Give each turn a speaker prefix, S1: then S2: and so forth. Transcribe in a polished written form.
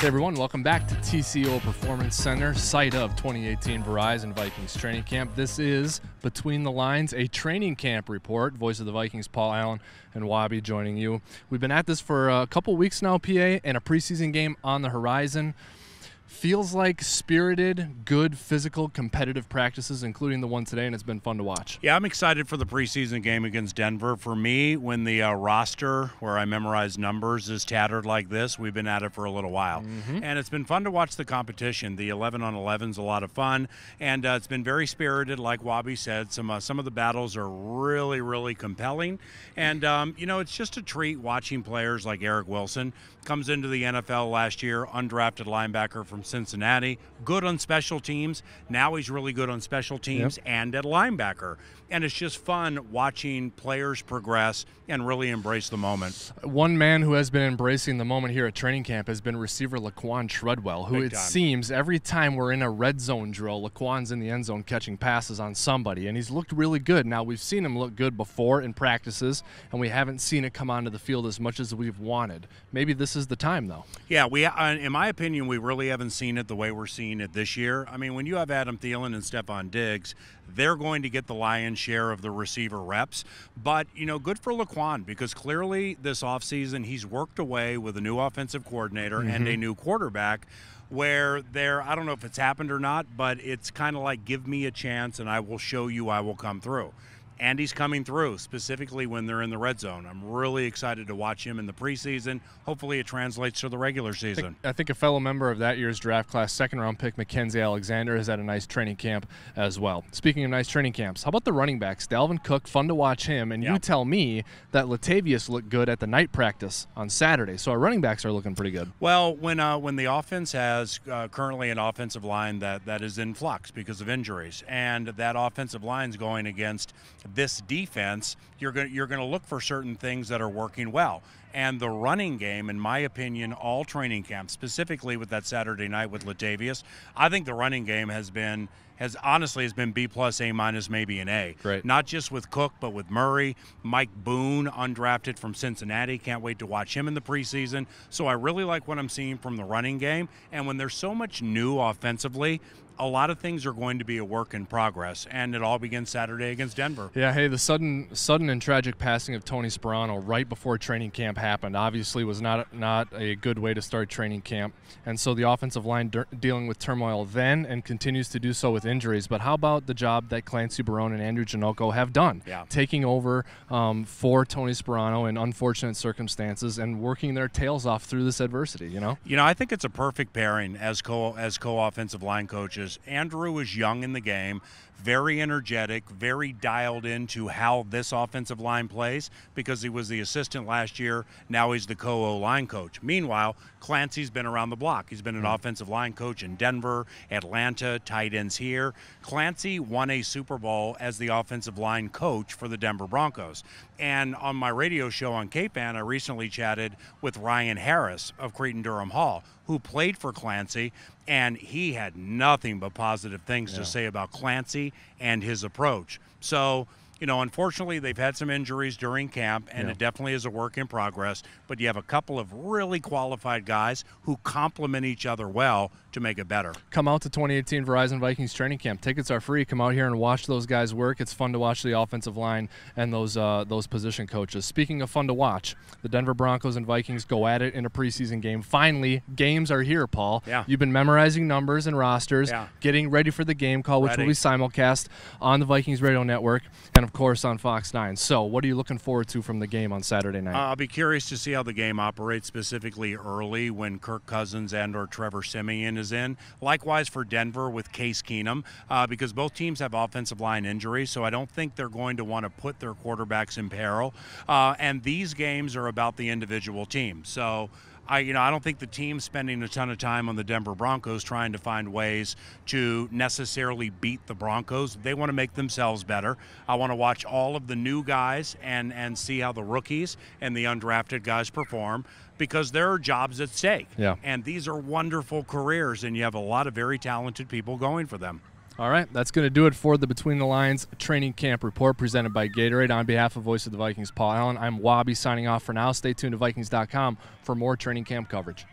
S1: Hey everyone, welcome back to TCO Performance Center, site of 2018 Verizon Vikings Training Camp. This is Between the Lines, a training camp report. Voice of the Vikings, Paul Allen and Wabi joining you. We've been at this for a couple weeks now, PA, and a preseason game on the horizon. Feels like spirited, good, physical, competitive practices, including the one today, and it's been fun to watch.
S2: Yeah, I'm excited for the preseason game against Denver. For me, when the roster, where I memorize numbers, is tattered like this, we've been at it for a little while. And it's been fun to watch the competition. The 11-on-11 is a lot of fun, and it's been very spirited, like Wabi said. Some of the battles are really, really compelling. And, it's just a treat watching players like Eric Wilson. Comes into the NFL last year, undrafted linebacker from Cincinnati, good on special teams. Now he's really good on special teams and at linebacker. And it's just fun watching players progress and really embrace the moment.
S1: One man who has been embracing the moment here at training camp has been receiver Laquan Treadwell, who seems every time we're in a red zone drill, Laquan's in the end zone catching passes on somebody, and he's looked really good. Now, we've seen him look good before in practices, and we haven't seen it come onto the field as much as we've wanted. Maybe this is the time, though.
S2: Yeah, in my opinion, we really haven't seen it the way we're seeing it this year. I mean, when you have Adam Thielen and Stephon Diggs, they're going to get the lion's share of the receiver reps. But, good for Laquan, because clearly this offseason he's worked away with a new offensive coordinator and a new quarterback where I don't know if it's happened or not, but it's kind of like, give me a chance and I will show you I will come through. And he's coming through, specifically when they're in the red zone. I'm really excited to watch him in the preseason. Hopefully it translates to the regular season.
S1: I think a fellow member of that year's draft class, second-round pick Mackenzie Alexander, has had a nice training camp as well. Speaking of nice training camps, how about the running backs? Dalvin Cook, fun to watch him. And you tell me that Latavius looked good at the night practice on Saturday. So our running backs are looking pretty good.
S2: Well, when the offense has currently an offensive line that is in flux because of injuries, and that offensive line's going against this defense, you're going to look for certain things that are working well. And the running game, in my opinion, all training camps, specifically with that Saturday night with Latavius, I think the running game has been B+, A-, maybe an A.
S1: Right.
S2: Not just with Cook, but with Murray, Mike Boone, undrafted from Cincinnati. Can't wait to watch him in the preseason. So I really like what I'm seeing from the running game. And when there's so much new offensively, a lot of things are going to be a work in progress, and it all begins Saturday against Denver.
S1: Yeah, hey, the sudden and tragic passing of Tony Sparano right before training camp happened obviously was not a good way to start training camp, and so the offensive line dealing with turmoil then and continues to do so with injuries. But how about the job that Clancy Barone and Andrew Janocko have done, taking over for Tony Sparano in unfortunate circumstances and working their tails off through this adversity,
S2: I think it's a perfect pairing as co-offensive line coaches. Andrew is young in the game, very energetic, very dialed into how this offensive line plays because he was the assistant last year. Now he's the co-line coach. Meanwhile, Clancy's been around the block. He's been an offensive line coach in Denver, Atlanta, tight ends here. Clancy won a Super Bowl as the offensive line coach for the Denver Broncos. And on my radio show on KFAN, I recently chatted with Ryan Harris of Cretin-Durham Hall, who played for Clancy, and he had nothing but positive things to say about Clancy and his approach. So, unfortunately, they've had some injuries during camp, and it definitely is a work in progress. But you have a couple of really qualified guys who complement each other well to make it better.
S1: Come out to 2018 Verizon Vikings training camp. Tickets are free. Come out here and watch those guys work. It's fun to watch the offensive line and those position coaches. Speaking of fun to watch, the Denver Broncos and Vikings go at it in a preseason game. Finally, games are here, Paul.
S2: Yeah.
S1: You've been memorizing numbers and rosters, getting ready for the game call, which will be simulcast on the Vikings Radio Network and, of course, on Fox 9. So what are you looking forward to from the game on Saturday night?
S2: I'll be curious to see how the game operates, specifically early when Kirk Cousins and or Trevor Siemian is in. Likewise for Denver with Case Keenum, because both teams have offensive line injuries, so I don't think they're going to want to put their quarterbacks in peril. And these games are about the individual team. So I don't think the team's spending a ton of time on the Denver Broncos trying to find ways to necessarily beat the Broncos. They want to make themselves better. I want to watch all of the new guys and see how the rookies and the undrafted guys perform, because there are jobs at stake.
S1: Yeah.
S2: And these are wonderful careers, and you have a lot of very talented people going for them.
S1: All right, that's going to do it for the Between the Lines training camp report presented by Gatorade. On behalf of Voice of the Vikings, Paul Allen, I'm Wabi signing off for now. Stay tuned to Vikings.com for more training camp coverage.